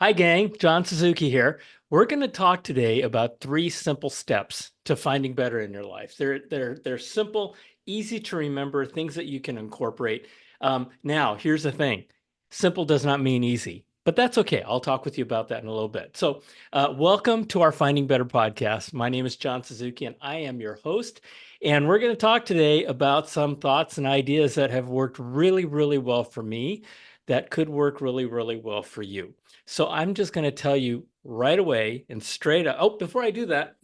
Hi, gang. John Suzuki here. We're going to talk today about three simple steps to finding better in your life. They're simple, easy to remember, things that you can incorporate. Now, here's the thing. Simple does not mean easy, but that's okay. I'll talk with you about that in a little bit. Welcome to our Finding Better podcast. My name is John Suzuki, and I am your host. And we're going to talk today about some thoughts and ideas that have worked really, really well for me that could work really, really well for you. So I'm just going to tell you right away and straight up. Oh, before I do that,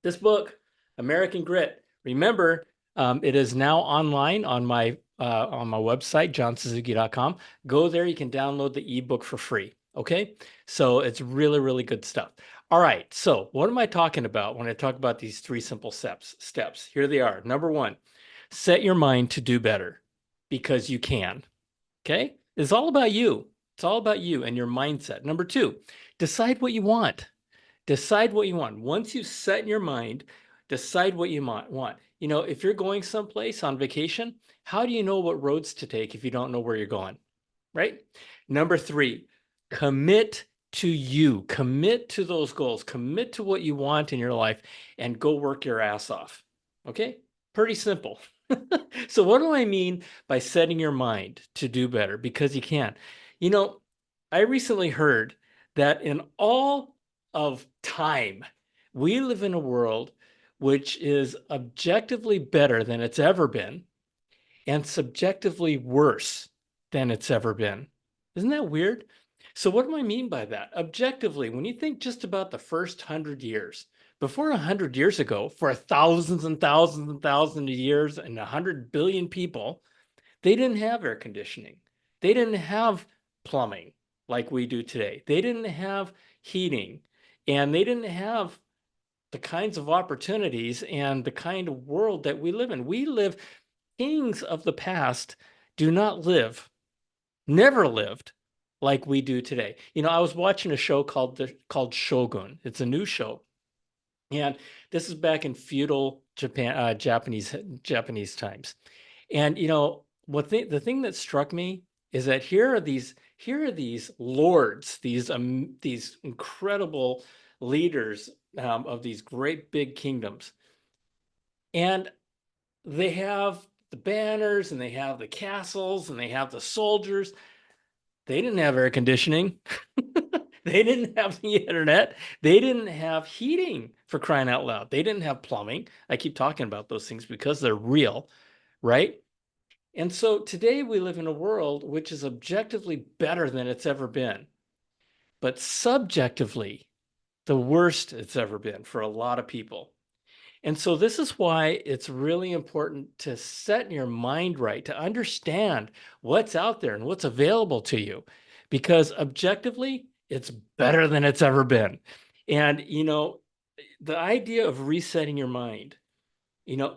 this book, American Grit. Remember, it is now online on my website, johnsuzuki.com. Go there. You can download the ebook for free. Okay, so it's really, really good stuff. All right. So what am I talking about when I talk about these three simple steps? Here they are. Number one, set your mind to do better because you can. Okay, it's all about you. It's all about you and your mindset. Number two, decide what you want. Decide what you want. Once you set in your mind, decide what you want. You know, if you're going someplace on vacation, how do you know what roads to take if you don't know where you're going? Right? Number three, commit to you. Commit to those goals. Commit to what you want in your life and go work your ass off. Okay? Pretty simple. So, what do I mean by setting your mind to do better? Because you can. You know, I recently heard that in all of time, we live in a world which is objectively better than it's ever been and subjectively worse than it's ever been. Isn't that weird? So, what do I mean by that? Objectively, when you think just about the first 100 years, before 100 years ago, for thousands and thousands and thousands of years and 100 billion people, they didn't have air conditioning. They didn't have plumbing like we do today. They didn't have heating. And they didn't have the kinds of opportunities and the kind of world that we live in. Kings of the past do not live, never lived like we do today. You know, I was watching a show called Shogun. It's a new show, and this is back in feudal Japan, Japanese times. And you know, the thing that struck me is that here are these lords, these incredible leaders of these great big kingdoms, and they have the banners and they have the castles and they have the soldiers. They didn't have air conditioning. They didn't have the internet. They didn't have heating, for crying out loud. They didn't have plumbing. I keep talking about those things because they're real, right? And so today we live in a world which is objectively better than it's ever been, but subjectively the worst it's ever been for a lot of people. And so this is why it's really important to set your mind right, to understand what's out there and what's available to you, because objectively, it's better than it's ever been. And, you know, the idea of resetting your mind, you know,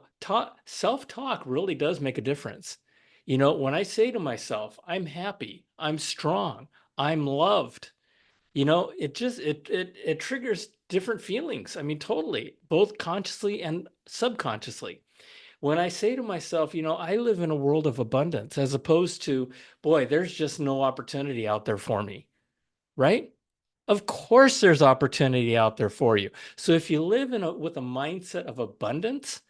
self-talk really does make a difference. You know, when I say to myself, I'm happy, I'm strong, I'm loved, you know, it triggers different feelings. I mean, totally, both consciously and subconsciously. When I say to myself, you know, I live in a world of abundance, as opposed to, boy, there's just no opportunity out there for me, right? Of course, there's opportunity out there for you. So if you live with a mindset of abundance,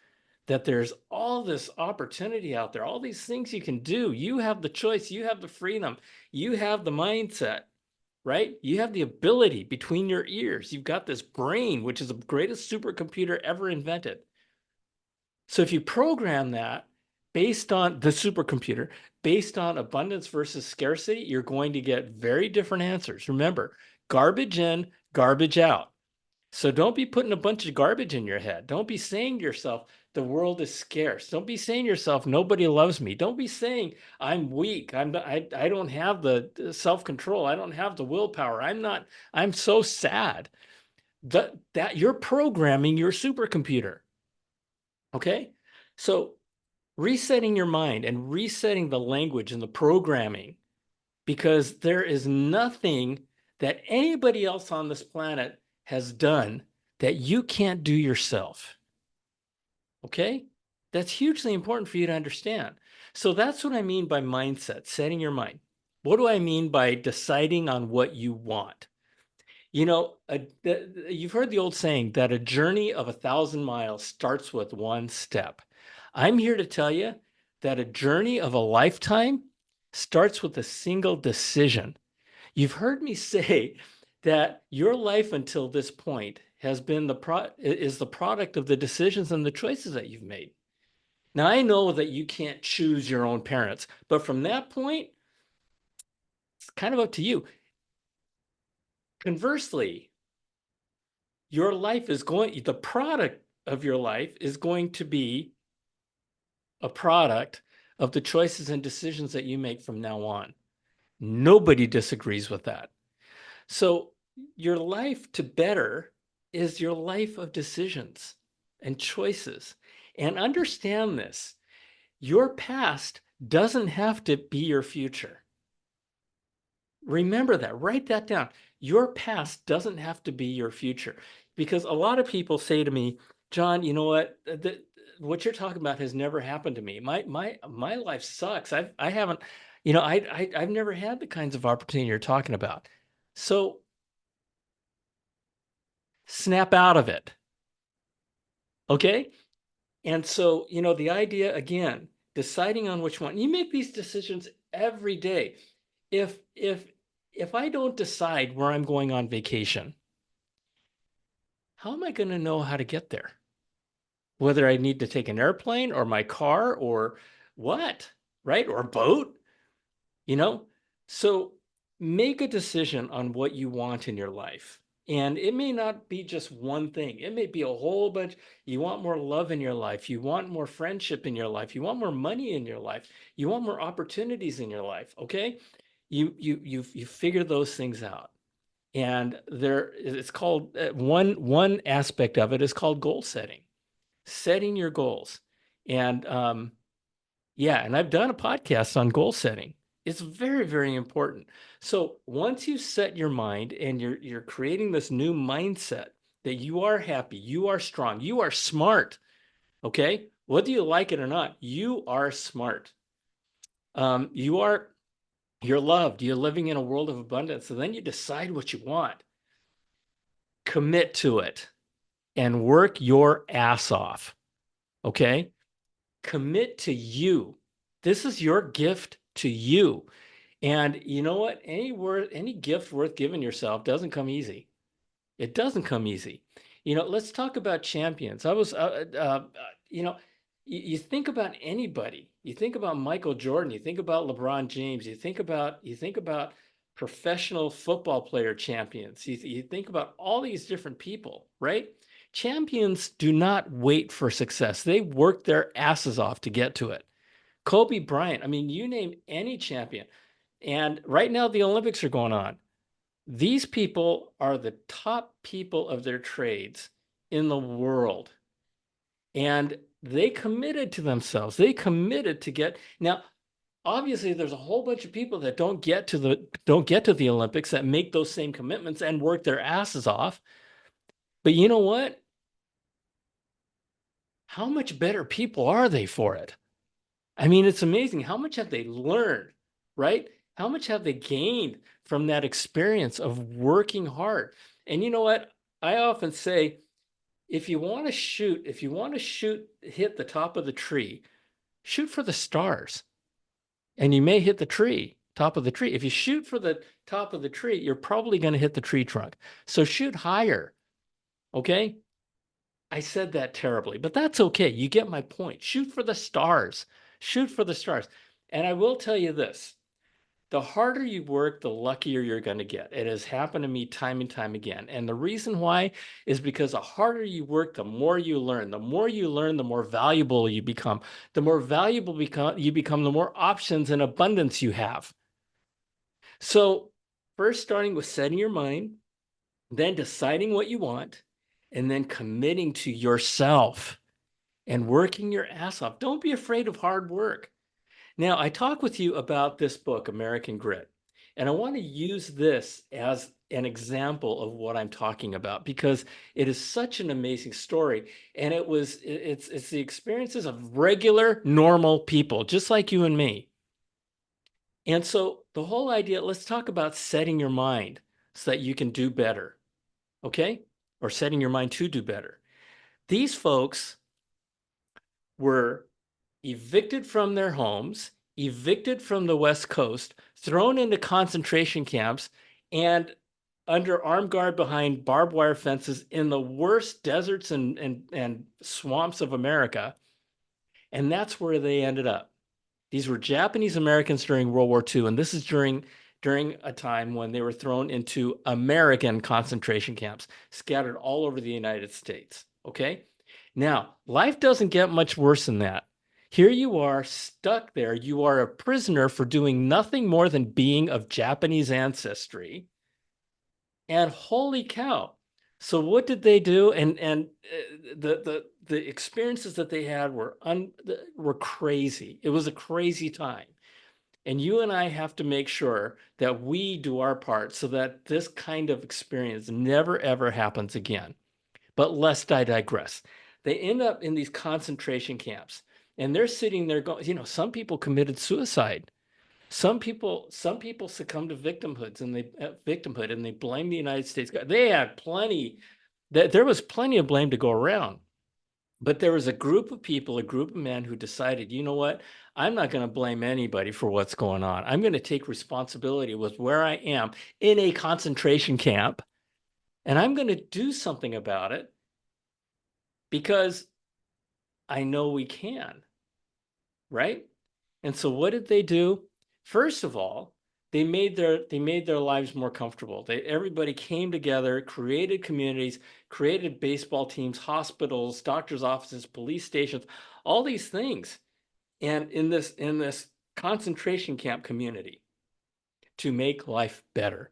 that there's all this opportunity out there, all these things you can do. You have the choice, you have the freedom, you have the mindset, right? You have the ability between your ears. You've got this brain, which is the greatest supercomputer ever invented. So if you program that based on the supercomputer, based on abundance versus scarcity, you're going to get very different answers. Remember, garbage in, garbage out. So don't be putting a bunch of garbage in your head. Don't be saying to yourself, the world is scarce. Don't be saying to yourself, nobody loves me. Don't be saying, I'm weak. I don't have the self-control. I don't have the willpower. I'm so sad. That you're programming your supercomputer. Okay? So resetting your mind and resetting the language and the programming, because there is nothing that anybody else on this planet has done that you can't do yourself. Okay? That's hugely important for you to understand. So that's what I mean by mindset, setting your mind. What do I mean by deciding on what you want? You've heard the old saying that a journey of 1,000 miles starts with one step. I'm here to tell you that a journey of a lifetime starts with a single decision. You've heard me say that your life until this point has been is the product of the decisions and the choices that you've made. Now, I know that you can't choose your own parents, but from that point, it's kind of up to you. Conversely, the product of your life is going to be a product of the choices and decisions that you make from now on. Nobody disagrees with that. So your life to better is your life of decisions and choices. And understand this, your past doesn't have to be your future. Remember that, write that down. Your past doesn't have to be your future. Because a lot of people say to me, John, you know what? What you're talking about has never happened to me. My life sucks. I haven't, I've never had the kinds of opportunity you're talking about. So snap out of it. Okay? And so, the idea again, deciding on which one, you make these decisions every day. If I don't decide where I'm going on vacation, how am I going to know how to get there? Whether I need to take an airplane or my car or what, right? Or a boat, you know? So make a decision on what you want in your life. And it may not be just one thing. It may be a whole bunch. You want more love in your life. You want more friendship in your life. You want more money in your life. You want more opportunities in your life. Okay. You figure those things out. And it's called one aspect of it is called goal setting your goals. And yeah, and I've done a podcast on goal setting. It's very, very important. So once you set your mind and you're creating this new mindset that you are happy, you are strong, you are smart. Okay, whether you like it or not, you are smart. You are you're loved. You're living in a world of abundance. So then you decide what you want, commit to it, and work your ass off. Okay, commit to you. This is your gift to you. And you know what? Any gift worth giving yourself doesn't come easy. It doesn't come easy. Let's talk about champions. You know, you think about anybody. You think about Michael Jordan. You think about LeBron James. You think about professional football player champions. You think about all these different people, right? Champions do not wait for success. They work their asses off to get to it. Kobe Bryant. I mean, you name any champion. And right now, the Olympics are going on. These people are the top people of their trades in the world. And they committed to themselves. They committed to get now. Obviously, there's a whole bunch of people that don't get to the Olympics that make those same commitments and work their asses off. But you know what? How much better people are they for it? I mean, it's amazing. How much have they learned, right? How much have they gained from that experience of working hard? And you know what? I often say, if you want to hit the top of the tree, shoot for the stars, and you may hit the top of the tree. If you shoot for the top of the tree, you're probably going to hit the tree trunk. So shoot higher, okay? I said that terribly, but that's okay. You get my point. Shoot for the stars. Shoot for the stars. And I will tell you this, the harder you work, the luckier you're going to get. It has happened to me time and time again. And the reason why is because the harder you work, the more you learn. The more you learn, the more valuable you become. The more valuable you become, the more options and abundance you have. So, first starting with setting your mind, then deciding what you want, and then committing to yourself and working your ass off. Don't be afraid of hard work. Now, I talk with you about this book, American Grit, and I want to use this as an example of what I'm talking about because it is such an amazing story, and it's the experiences of regular, normal people, just like you and me. And so the whole idea, let's talk about setting your mind so that you can do better, okay? Or setting your mind to do better. These folks were evicted from their homes, evicted from the West Coast, thrown into concentration camps, and under armed guard behind barbed wire fences in the worst deserts and swamps of America. And that's where they ended up. These were Japanese Americans during World War II, and this is during a time when they were thrown into American concentration camps, scattered all over the United States. Okay? Now, life doesn't get much worse than that. Here you are stuck there. You are a prisoner for doing nothing more than being of Japanese ancestry. And holy cow. So what did they do? And the experiences that they had were crazy. It was a crazy time. And you and I have to make sure that we do our part so that this kind of experience never ever happens again. But lest I digress. They end up in these concentration camps and they're sitting there going, some people committed suicide. Some people succumb to victimhood and they blame the United States. They had plenty that there was plenty of blame to go around. But there was a group of people, a group of men who decided, you know what? I'm not going to blame anybody for what's going on. I'm going to take responsibility with where I am in a concentration camp, and I'm going to do something about it because I know we can, right? And so what did they do? First of all, they made their lives more comfortable. Everybody came together, created communities, created baseball teams, hospitals, doctors' offices, police stations, all these things. And in this concentration camp community to make life better.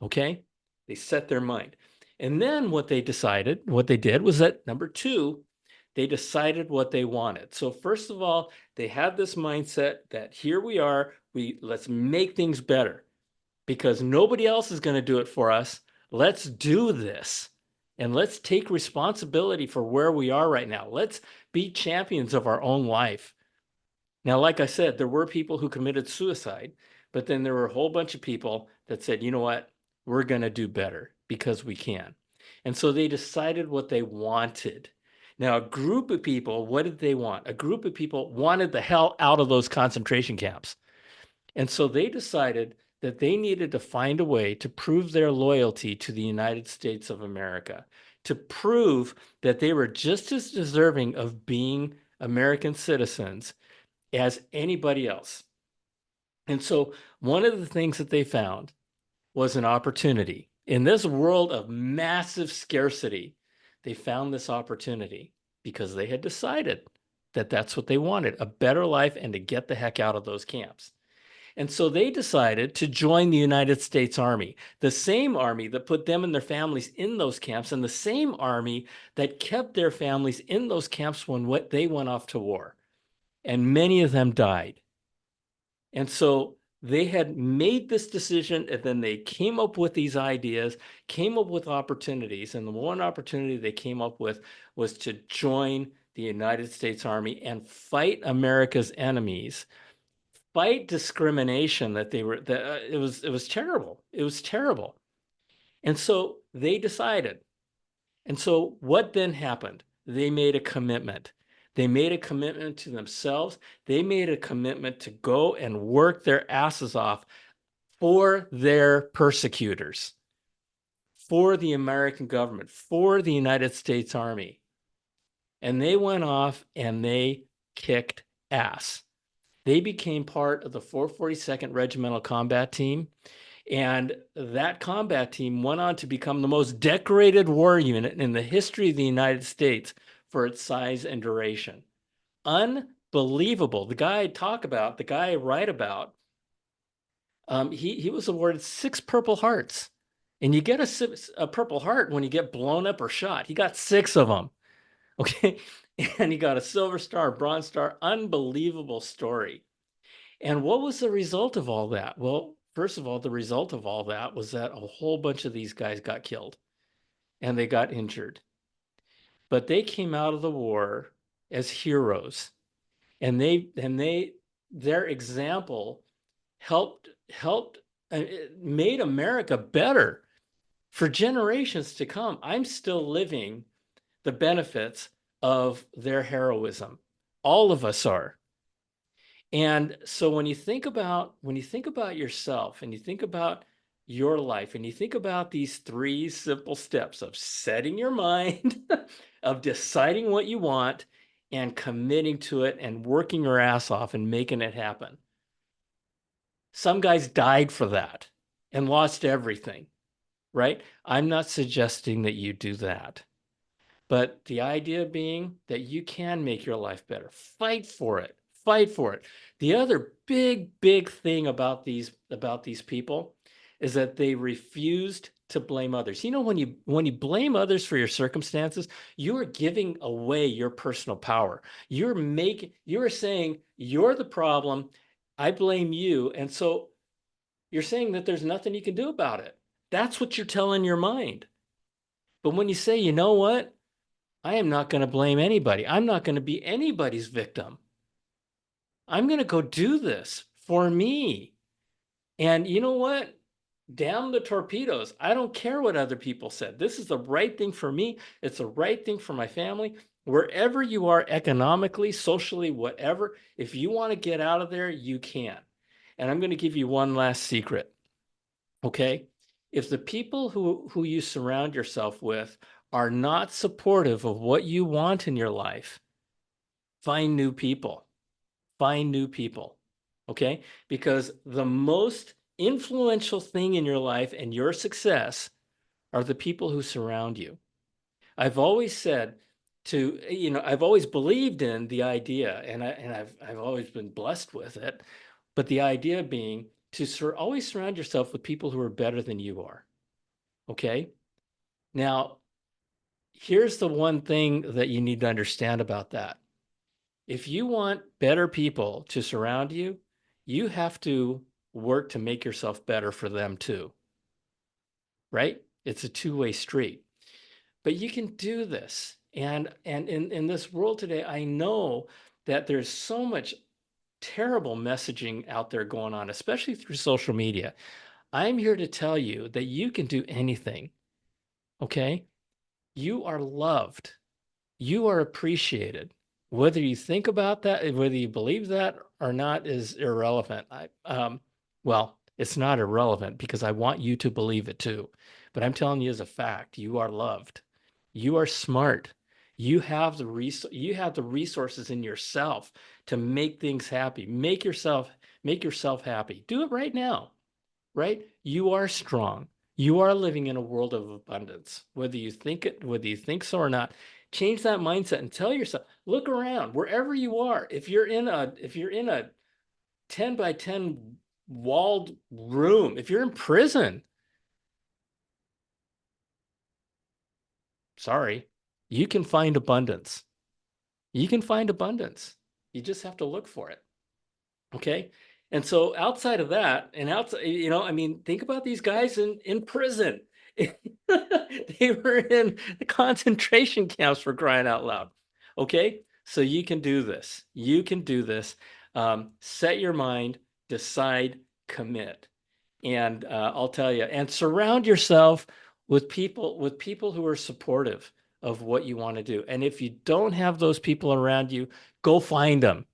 Okay? They set their mind. And then what they did was that number two, they decided what they wanted. So first of all, they had this mindset that here we are, let's make things better because nobody else is going to do it for us. Let's do this. And let's take responsibility for where we are right now. Let's be champions of our own life. Now, like I said, there were people who committed suicide, but then there were a whole bunch of people that said, you know what, we're going to do better because we can. And so they decided what they wanted. Now, a group of people, what did they want? A group of people wanted the hell out of those concentration camps. And so they decided that they needed to find a way to prove their loyalty to the United States of America, to prove that they were just as deserving of being American citizens as anybody else. And so one of the things that they found was an opportunity. In this world of massive scarcity, they found this opportunity because they had decided that that's what they wanted, a better life and to get the heck out of those camps. And so they decided to join the United States Army, the same army that put them and their families in those camps, and the same army that kept their families in those camps when they went off to war. And many of them died. And so they had made this decision and then they came up with these ideas, came up with opportunities. And the one opportunity they came up with was to join the United States Army and fight America's enemies, fight discrimination it was terrible. It was terrible. And so they decided. And so what then happened? They made a commitment. They made a commitment to themselves. They made a commitment to go and work their asses off for their persecutors, for the American government, for the United States Army. And they went off and they kicked ass. They became part of the 442nd Regimental Combat Team. And that combat team went on to become the most decorated war unit in the history of the United States for its size and duration. Unbelievable. The guy I write about, he was awarded 6 Purple Hearts. And you get a Purple Heart when you get blown up or shot. He got 6 of them. Okay. And he got a Silver Star, Bronze Star. Unbelievable story. And what was the result of all that? Well, first of all, the result of all that was that a whole bunch of these guys got killed and they got injured. But they came out of the war as heroes. And their example helped it made America better for generations to come. I'm still living the benefits of their heroism. All of us are. And so when you think about yourself and you think about your life and you think about these three simple steps of setting your mind, of deciding what you want and committing to it and working your ass off and making it happen. Some guys died for that and lost everything, right? I'm not suggesting that you do that. But the idea being that you can make your life better. Fight for it. Fight for it. The other big thing about these people is that they refused to blame others. You know, when you blame others for your circumstances, you are giving away your personal power. You are saying you're the problem, I blame you, and so you're saying that there's nothing you can do about it. That's what you're telling your mind. But when you say, you know what? I am not going to blame anybody. I'm not going to be anybody's victim. I'm going to go do this for me. And you know what? Damn the torpedoes. I don't care what other people said. This is the right thing for me. It's the right thing for my family. Wherever you are economically, socially, whatever, if you want to get out of there, you can. And I'm going to give you one last secret. Okay? If the people who you surround yourself with are not supportive of what you want in your life, find new people. Find new people. Okay? Because the most influential thing in your life and your success are the people who surround you. I've always said I've always believed in the idea, and I've always been blessed with it. But the idea being to always surround yourself with people who are better than you are. Okay? Now, here's the one thing that you need to understand about that. If you want better people to surround you, you have to work to make yourself better for them too, right? It's a two-way street. But you can do this. And in this world today, I know that there's so much terrible messaging out there going on, especially through social media. I'm here to tell you that you can do anything, okay? You are loved. You are appreciated. Whether you think about that, whether you believe that or not is irrelevant. Well, it's not irrelevant because I want you to believe it too. But I'm telling you as a fact, you are loved. You are smart. You have the resources in yourself to make things happy. Make yourself happy. Do it right now, right? You are strong. You are living in a world of abundance, whether you think so or not. Change that mindset and tell yourself, look around wherever you are. If you're in a 10 by 10 walled room, if you're in prison, sorry, you can find abundance. You can find abundance. You just have to look for it. Okay. And so outside of that, and outside, I mean, think about these guys in prison. They were in the concentration camps for crying out loud. Okay. So you can do this. You can do this. Set your mind, decide, commit. And I'll tell you, and surround yourself with people who are supportive of what you want to do. And if you don't have those people around you, go find them.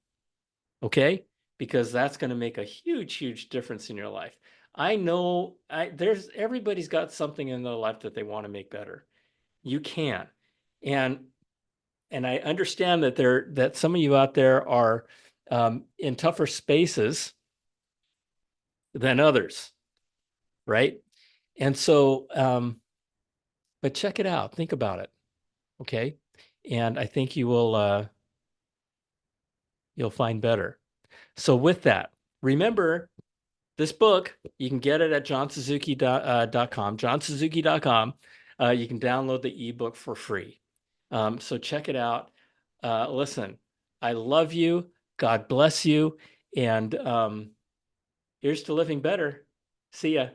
Okay? Because that's going to make a huge difference in your life. I know everybody's got something in their life that they want to make better. You can. And I understand that some of you out there are in tougher spaces than others, right? And so, but check it out. Think about it. Okay? And I think you'll find better. So with that, remember this book, you can get it at johnsuzuki.com, johnsuzuki.com. You can download the ebook for free. So check it out. Listen, I love you. God bless you. And here's to living better. See ya.